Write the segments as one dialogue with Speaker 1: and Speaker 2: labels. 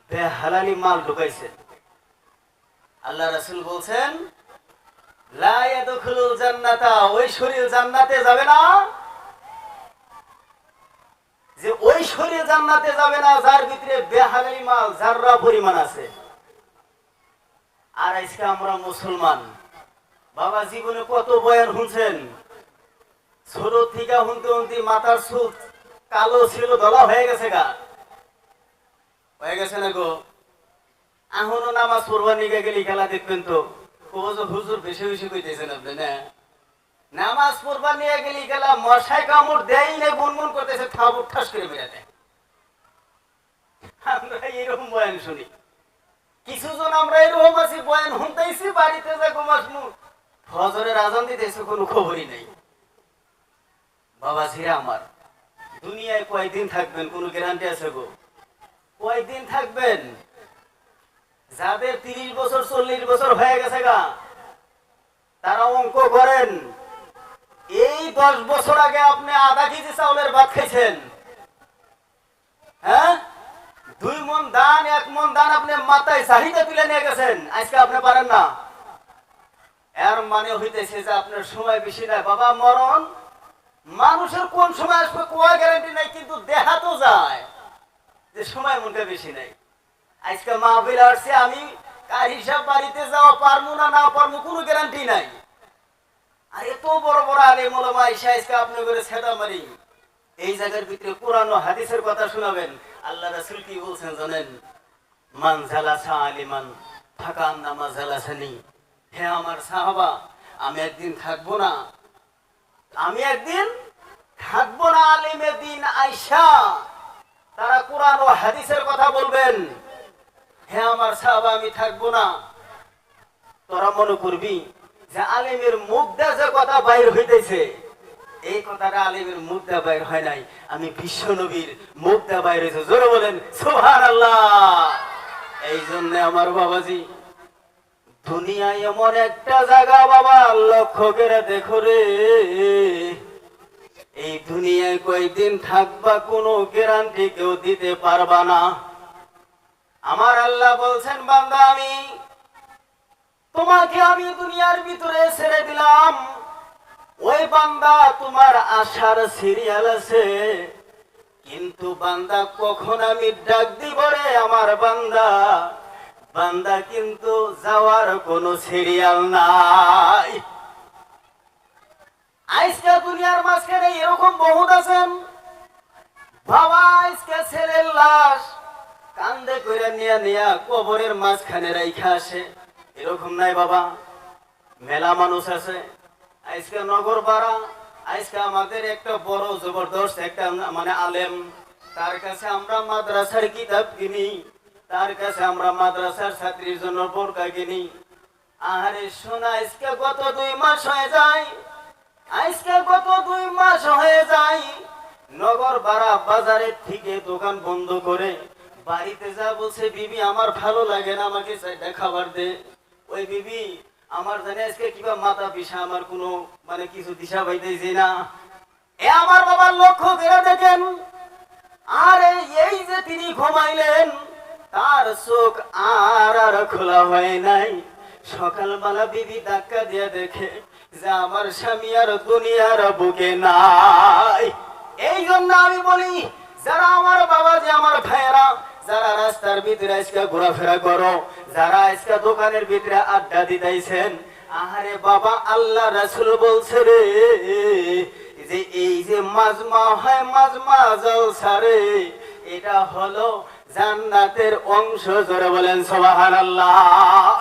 Speaker 1: বেহালালি মাল ঢুকাইছে। আল্লাহ রাসূল বলছেন লা ইয়াদখুলুল জান্নাতা, ওই শরীর জান্নাতে যাবে না, যে ওই শরীর জান্নাতে যাবে না যার ভিতরে বেহালালি মাল যাররা পরিমাণ আছে। আর আজকে আমরা মুসলমান, বাবা জীবনে কত বয়ান শুনছেন, ছোট থেকে শুনতে শুনতে মাথার চুল কালো ছিল ধলা হয়ে গেছে গা, হয়ে গেছে না গো। এখনো নামাজ পড়বার নিকে গেলি খেলা দেখবেন তো হুজুর বেশি বেশি কইতেছেন আপনি না। নামাজ পড়বার নিয়ে গেলি খেলা মশাই কামড় দেয় না, বুনবুন করতেছে, থাবুর ঠাস করে বেড়াতে। আমরা এরকম বয়ান শুনি, কিছুজন আমরা এরকম আছি বয়ান শুনতেছি, বাড়িতে যা ঘুমাসমু ফজরের আজান দিতেছে কোনো খবরই নেই। বাবা ছিরা আমার, দুনিয়ায় কয়দিন থাকবেন কোনো গ্যারান্টি আছে গো? কয়দিন থাকবেন? যাদের 30 বছর 40 বছর হয়ে গেছে গা, তারা অঙ্ক করেন, এই 10 বছর আগে আপনি আধা কেজি চাউলের ভাত খাইছেন, হ্যাঁ 2 মণ ধান 1 মণ ধান আপনি মাথায় চাহিদা তুলে নিয়ে গেছেন, আজকে আপনি পারেন না। এর মানে হইতেছে যে আপনার সময় বেশি নাই বাবা। মরণ মানুষের কোন সময় আসবে কোনো গ্যারান্টি নাই, কিন্তু দেখা তো যায় যে সময় মনটা বেশি নাই। আজকে মাহফিল আসছে, আমি কার হিসাব বাড়িতে যাওয়া পারবো না না পারবো কোনো গ্যারান্টি নাই। আর এত বড় বড় আলেম ওলামা এসে আজকে আপনি করে ছেদা মারি, এই জায়গার ভিতরে কোরআন ও হাদিসের কথা শোনাবেন। আল্লাহ রাসূল কি বলছেন জানেন? মান জালাসা আলিমান ফাকান্নামা জালাসানি। হে আমার সাহাবা, আমি একদিন থাকবো না, আমি একদিন থাকবো না, আলিমের দিন আইসা তারা কোরআন ও হাদিসের কথা বলবেন। হে আমার সাহাবা, আমি থাকবো না, তোরা মনে করবি যে আলিমের মুখ দিয়ে যে কথা বাইর হইতেছে, এই কথাটা আলিমের মুখ দিয়ে বাইর হয় নাই, আমি বিশ্ব নবীর মুখ দিয়ে বাইর হয়েছে। জোরে বলেন সুবহানাল্লাহ। এই জন্য আমার বাবাজি, দুনিয়ায় এমন একটা জায়গা বাবা, লক্ষ্য করে দেখো রে, এই দুনিয়ায় কয়দিন থাকবা কোনো গ্যারান্টি কেউ দিতে পারবা না। আমার আল্লাহ বলছেন বান্দা, তোমাকে আমি দুনিয়ার ভিতরে ছেড়ে দিলাম, ওই বান্দা তোমার আশার সিরিয়াল আছে, কিন্তু বান্দা কখন আমি ডাক দিব রে আমার বান্দা, বান্দা কিন্তু যাওয়ার কোনো সিরিয়াল নাই। আজকে দুনিয়ার মাঝখানে এরকম বহুত আছেন বাবা, আজকে ছেলের লাশ কান্দে করে নিয়ে নিয়ে কবরের মাঝখানে রাইখা আসে, এরকম নাই বাবা। মেলা মানুষ আছে আজকে নগর পাড়া, আজকে আমাদের একটা বড় জবরদস্ত একটা মানে আলেম, তার কাছে আমরা মাদ্রাসার কিতাব কিনি, তার কাছে আমরা মাদ্রাসার ছাত্রীর জন্য বোরকা কিনি। আরে শোনা, আজকে গত 2 মাস হয়ে যায়, আজকে গত 2 মাস হয়ে যায়, নগর পাড়া বাজারের থেকে দোকান বন্ধ করে বাড়িতে যা বলছে, বিবি আমার ভালো লাগে না, আমাকে চাইটা খাবার দে। ওই বিবি আমার জানে আজকে কিবা মাথা পিসা, আমার কোনো মানে কিছু দিশা পাইতেছি না। এ আমার বাবার লক্ষ্য করে দেখেন, আরে এই যে তিনি ঘুমাইলেন, তার চোখ আর খোলা হয় নাই। সকালবেলা বিবি ধাক্কা দিয়ে দেখে যে আমার স্বামী আর দুনিয়ার বুকে নাই। এই জন্য আমি বলি, যারা আমার বাবা, যে আমার ভাইয়েরা, যারা রাস্তার ভিতরে আজকে ঘোরাফেরা করো, যারা আজকে দোকানের ভিতরে আড্ডা দিতেছেন, আহারে বাবা, আল্লাহ রাসূল বলছে রে, যে এই যে মাজমা হয়, মাজমা জলসা রে, এটা হলো জান্নাতের অংশ। জোরে বলেন সুবহানাল্লাহ।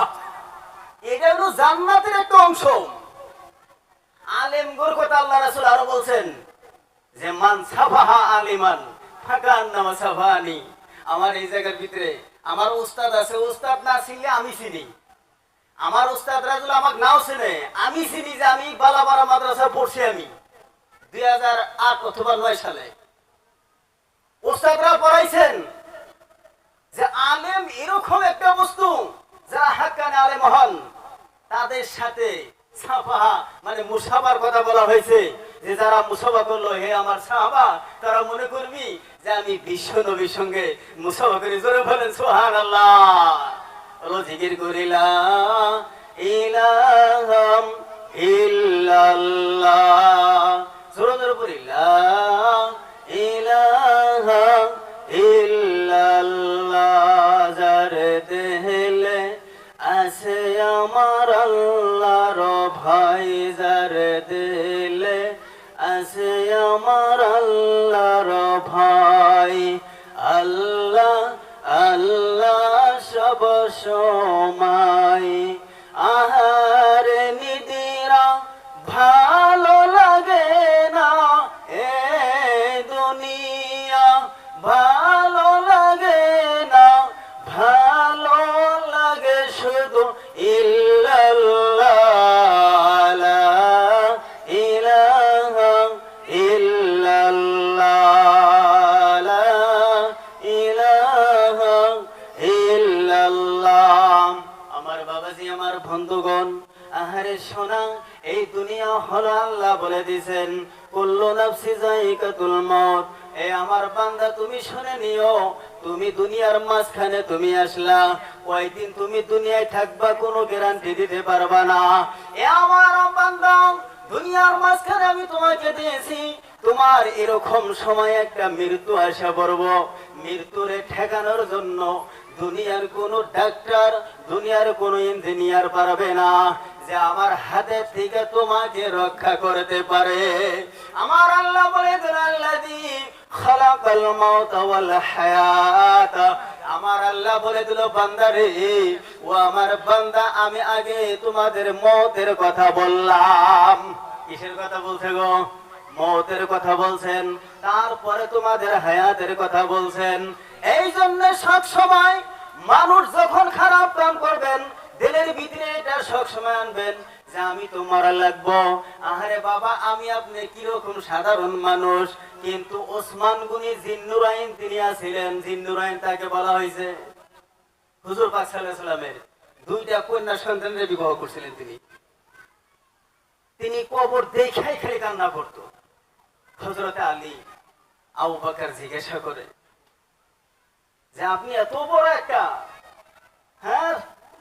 Speaker 1: এটা হলো জান্নাতের একটা অংশ। আলেমগোর কথা আল্লাহ রাসূল আরো বলছেন যে মান সাফাহা আলিমান ফাকান্নামা সাফানি। আমার এই জায়গার ভিতরে আমার উস্তাদ আছে, উস্তাদ না চিনলে আমি চিনি, আমার উস্তাদ রাজুল আমাকে নাও চিনে, আমি চিনি যে আমি বালাপাড়া মাদ্রাসা পড়ছি, আমি 2008 অথবা 9 সালে উস্তাদরা পড়াইছেন যে আলেম এরকম একটা বস্তু, যারা হাক্কানি আলেম হন তাদের সাথে সাফাহা মানে মুসাফার কথা বলা হয়েছে, যে যারা মুসাফা করলো, হে আমার সাহাবা, তারা মনে করবি যে আমি বিশ্ব নবীর সঙ্গে মুসাফা করি। জোরে বলেন সুবহানাল্লাহ। বলো জিকির করিলা ইলাহাম ইল্লাল্লাহ, জোরে জোরে বলিলা ইলাহা ইল্লাল্লাহ। যার দেহলে আছে আমার আল্লাহর ভয়, যার দিলে আছে আমার আল্লাহর ভয়। আল্লাহ আল্লাহ সব সময়, আহারে নিদিরা ভালো লাগে না, এ দুনিয়া ভালো লাগে না, ভালো লাগে শুধু ইল্লাল্লাহ, লা ইলাহা ইল্লাল্লাহ, লা ইলাহা ইল্লাল্লাহ। আমার বাবাজি, আমার বন্ধুগণ, আহারে সোনা, এই দুনিয়া হলো আল্লাহ বলে দিয়েছেন কুল্লু নাফসি যায়িকাতুল মাউত। এ আমার বান্দা তুমি শুনে নিও, তুমি দুনিয়ার মাঝখানে তুমি আসলা, কয়দিন তুমি দুনিয়ায় থাকবা কোনো গ্যারান্টি দিতে পারবা না। এ আমার বান্দা, দুনিয়ার মাঝখানে আমি তোমাকে দিয়েছি, তোমার এরকম সময় একটা মৃত্যু আসা পড়ব। মৃত্যুরে ঠেকানোর জন্য দুনিয়ার কোনো ডাক্তার, দুনিয়ার কোনো ইঞ্জিনিয়ার পারবে না যে আমার হাতের থেকে তোমাকে রক্ষা করতে পারে। আমার আল্লাহ বলে দিলেন আল্লাযী খালাকাল মাউতা ওয়াল হায়াত। আমার আল্লাহ বলে দিল বান্দারে, ও আমার বান্দা, আমি আগে তোমাদের মওতের কথা বললাম। কিসের কথা বলছে গো? মওতের কথা বলছেন, তারপরে তোমাদের হায়াতের কথা বলছেন। এই জন্য সব সময় মানুষ যখন খারাপ কাম করবেন, দিলের ভিতরে এটা সব সময় আনবেন যে আমি তো মারা লাগবো। আহারে বাবা, আমি আপনি কিরকম সাধারণ মানুষ, কিন্তু ওসমান গনি জিন্নুরাইন তিনি আছিলেন। জিন্নুরাইন তাকে বলা হয়েছে হুজুর পাক সাল্লাল্লাহু আলাইহি সাল্লামের দুইটা কন্যা সন্তানের বিবাহ করছিলেন তিনি। তিনি কবর দেখাই খালি কান্না করত। হযরতে আলী আবু বকর জিজ্ঞাসা করে যে আপনি এত বড় একটা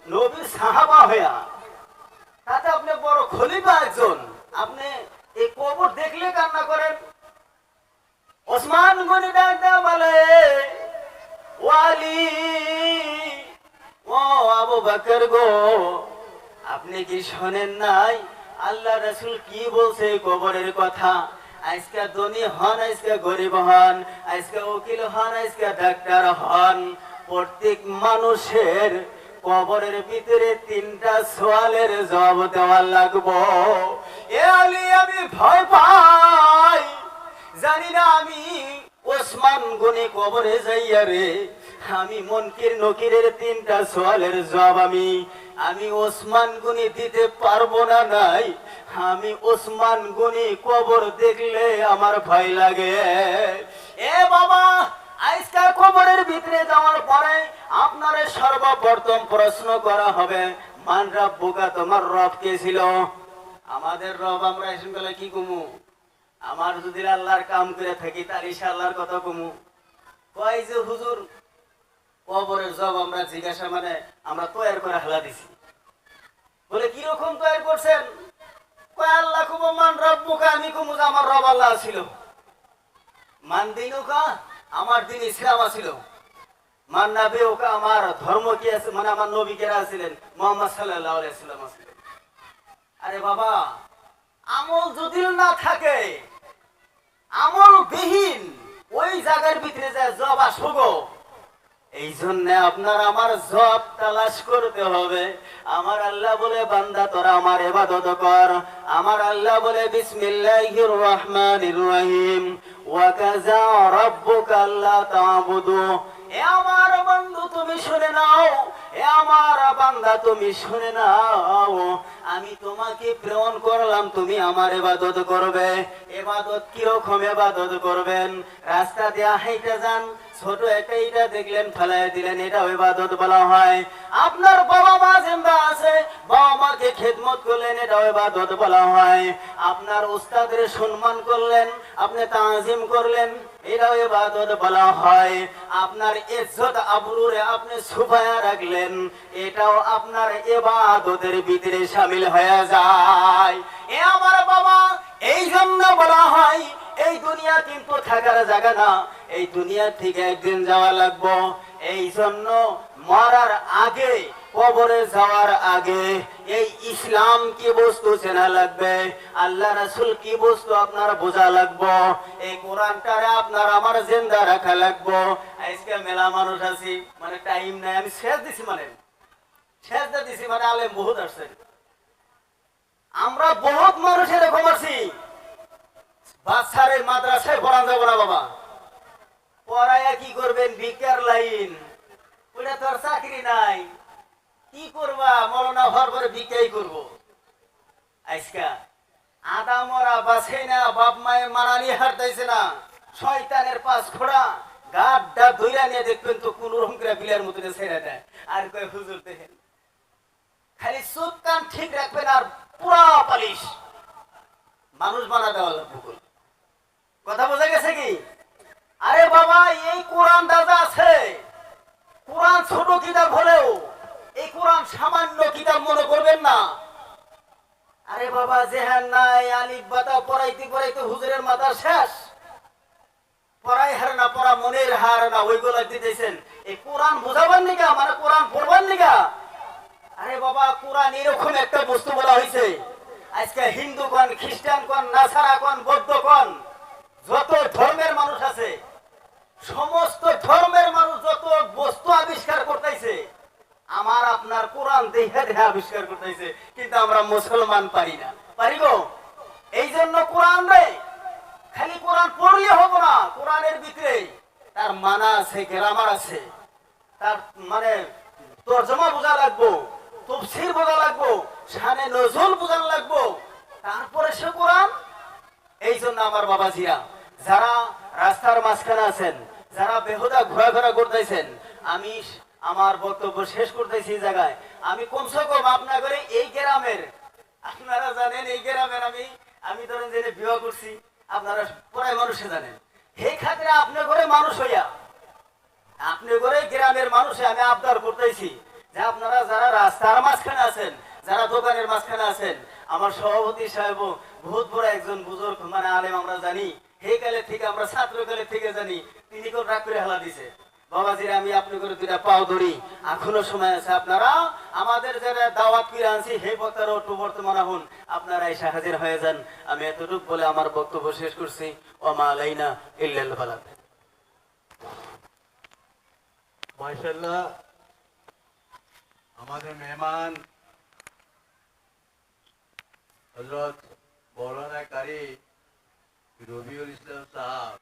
Speaker 1: নবীর সাহাবা হইয়া, তাতে আপনি বড় খলিফা একজন, আপনি এই কবর দেখলে কান্না করেন? ওসমান গনি ডাক দেয়া বলে, ও আলী, ও আবু বকর গো, আপনি কি শোনেন নাই আল্লাহ রাসূল কি বলছে কবরের কথা? আজকে ধনী হন, আজকে গরিব হন, আজকে উকিল হন, আজকে ডাক্তার হন, প্রত্যেক মানুষের কবরের ভিতরে তিনটা সওয়ালের জবাব দেওয়া লাগবো। এ আলী, আমি ভয় পাই, জানি না আমি ওসমান গনি কবরে যাইয়া রে, আমি মুনকির নকিরের তিনটা সওয়ালের জবাব আমি ওসমান গনি দিতে পারবো না। নাই, আমি ওসমান গনি কবর দেখলে আমার ভয় লাগে। এ বাবা, আজকে কবরের ভিতরে যাওয়ার পরে আপনারে সর্বপ্রথম প্রশ্ন করা হবে, মান রাব্বুকা, তোমার রব কে ছিল? আমাদের রব আমরা এসে বলে কি কমু? আমার যদি আল্লাহর কাম করে থাকি তার ইনশাআল্লাহর কথা কমু। কয় যে হুজুর কবরের জব আমরা জিজ্ঞাসা মানে আমরা তৈরি করে হেলা দিছি। বলে কিরকম তৈরি করছেন? কয় আল্লাহ কুমু মান রাব্বুকা, আমি কুমু আমার রব আল্লাহ ছিল। মান দিনুকা, আমার দিন ইসলাম ছিল। মান নাবিউকা, আমার ধর্ম কি আছে, মানে আমার নবী কেরা ছিলেন, মুহাম্মদ সাল্লাল্লাহু আলাইহি ওয়াসাল্লাম ছিলেন। আরে বাবা, আমল যদি না থাকে, আমল বিহীন ওই জায়গার ভিতরে যায় জব আসবো। এই জন্য আপনার আমার জব তালাশ করতে হবে। আমার আল্লাহ বলে বান্দা তোরা আমার ইবাদত কর। আমার আল্লাহ বলে বিসমিল্লাহির রহমানির রহিম, ওয়া কাযা রাব্বুকা আল্লা তা'বুদু। এ আমার বন্ধু তুমি শুনে নাও, এ আমার বান্দা তুমি শুনে নাও, আমি তোমাকে প্রেরণ করলাম, তুমি আমার ইবাদত করবে। ইবাদত কিরকম ইবাদত করবেন? রাস্তা দিয়ে হাইটা যান, ছোট একটা ইটা দেখলেন ফেলাই দিলেন, এটা ইবাদত বলা হয়। আপনার বাবা মা জিন্দা আছে, বাবা মাকে খেদমত করলেন, এটা ইবাদত বলা হয়। আপনার উস্তাদের সম্মান করলেন, আপনি তাজিম করলেন, এটাও ইবাদত বলা হয়। আপনার ইজ্জত আবরুরে আপনি ছুপায়া রাখলেন, এটাও আপনার ইবাদতের ভিতরে শামিল হয়ে যায়। এ আমার বাবা, এই জন্য বলা হয় এই দুনিয়া কিন্তু থাকার জায়গা না, এই দুনিয়া থেকে একদিন যাওয়া লাগবো। এই জন্য মরার আগে, কবরে যাওয়ার আগে এই ইসলাম কি বস্তু চেনা লাগবে, আল্লাহ রাসূল কি বস্তু আপনার বোঝা লাগবো, এই কোরআনটারে আপনার আমার জিন্দা রাখা লাগবো। আজকে মেলা মানুষ আছি, মানে টাইম নাই, আমি শেষ দিছি, মানে শেষ দিছি, মানে আলেম বহুত আসছে, আমরা বহুত মানুষ এরকম আছি। বাচ্চারে মাদ্রাসায় পড়া যাবো না বাবা, পড়াইয়া কি করবেন, ভিক্ষার লাইন, ওটা তো আর চাকরি নাই, কি করবা, মরনা হওয়ার পরে ভিক্ষাই করবো। আজকা আদা মরা বাঁচে না, বাপ মায়ের মানানি হারতাইছে না, শয়তানের পাঁচ খোড়া গাড্ডা ধইরা নিয়ে দেখবেন তো কোন রকম করে বিলের মতো ছেড়ে দেয়। আর কয় হুজুর দেখেন, খালি চোখ কান ঠিক রাখবেন আর পুরা পালিশ মানুষ বানা দেওয়া লাগবে। কথা বোঝা গেছে কি? আরে বাবা, এই কোরআন দাদা আছে, কোরআন ছোট কিতাব হলেও এই কোরআন সামান্য কিতাব মনে করবেন না। আরে বাবা, জেহান নাই, আলিফ বাতা পড়াইতে পড়াইতে হুজুরের মাথা শেষ, পড়াই হার না, পড়া মনের হার না, ওইগুলো দিতেছেন এই কোরআন বোঝাবার নিকা, মানে কোরআন পড়বার নিকা। আরে বাবা, কোরআন এরকম একটা বস্তু বলা হয়েছে, আজকে হিন্দু কোন, খ্রিস্টান কোন, নাসারা কোন, বৌদ্ধ কোন, যত ধর্মের মানুষ আছে, সমস্ত ধর্মের মানুষ যত বস্তু আবিষ্কার করতেছে, আমার আপনার কোরআন দেখে দেখে আবিষ্কার করতেছে, কিন্তু আমরা মুসলমান পারি না, পারি গো। এই জন্য কোরআন রে খালি কোরআন পড়লে হবো না, কোরআনের ভিতরে তার মানা আছে, গ্রামার আছে, তার মানে তর্জমা বোঝা লাগবো, তাফসীর বোঝা লাগবো, শানে নজুল বোঝা লাগবো, তারপরে সে কোরআন। এই জন্য আমার বাবাজিরা, যারা রাস্তার মাঝখানে আছেন, যারা বেহুদা ঘোরাফেরা করতেছেন, আমি আমার বক্তব্য শেষ করতেছি এই জায়গায়। আমি কমসে কম আপনাদের এই গ্রামের, আপনারা জানেন এই গ্রামের আমি ধরেন যে বিবাহ করছি, আপনারা প্রায় মানুষে জানেন, এই খাতিরে আপনি করে মানুষ হইয়া, আপনি করে গ্রামের মানুষে আমি আবদার করতেছি যে আপনারা যারা রাস্তার মাঝখানে আছেন, যারা দোকানের মাঝখানে আছেন, আমার সভাপতি সাহেব বহুত বড় একজন বুজুর্গ, মানে আলেম, আমরা জানি, সেই কালে থেকে, আমরা ছাত্রকালে থেকে জানি, তিনি কোন রাগ করে হেলা দিছে। বাবাজিরা, আমি আপনি করে দুইটা পাও ধরি, এখনো সময় আছে, আপনারা আমাদের যারা দাওয়াত করে আনছি সেই বক্তারা একটু বর্তমান হন, আপনারা এসে হাজির হয়ে যান। আমি এতটুকু বলে আমার বক্তব্য শেষ করছি। ওমা আলাইনা ইল্লাল বালাগ।
Speaker 2: মাশাআল্লাহ, আমাদের মেহমান হযরত মৌলানা কারি রবিউল ইসলাম সাহেব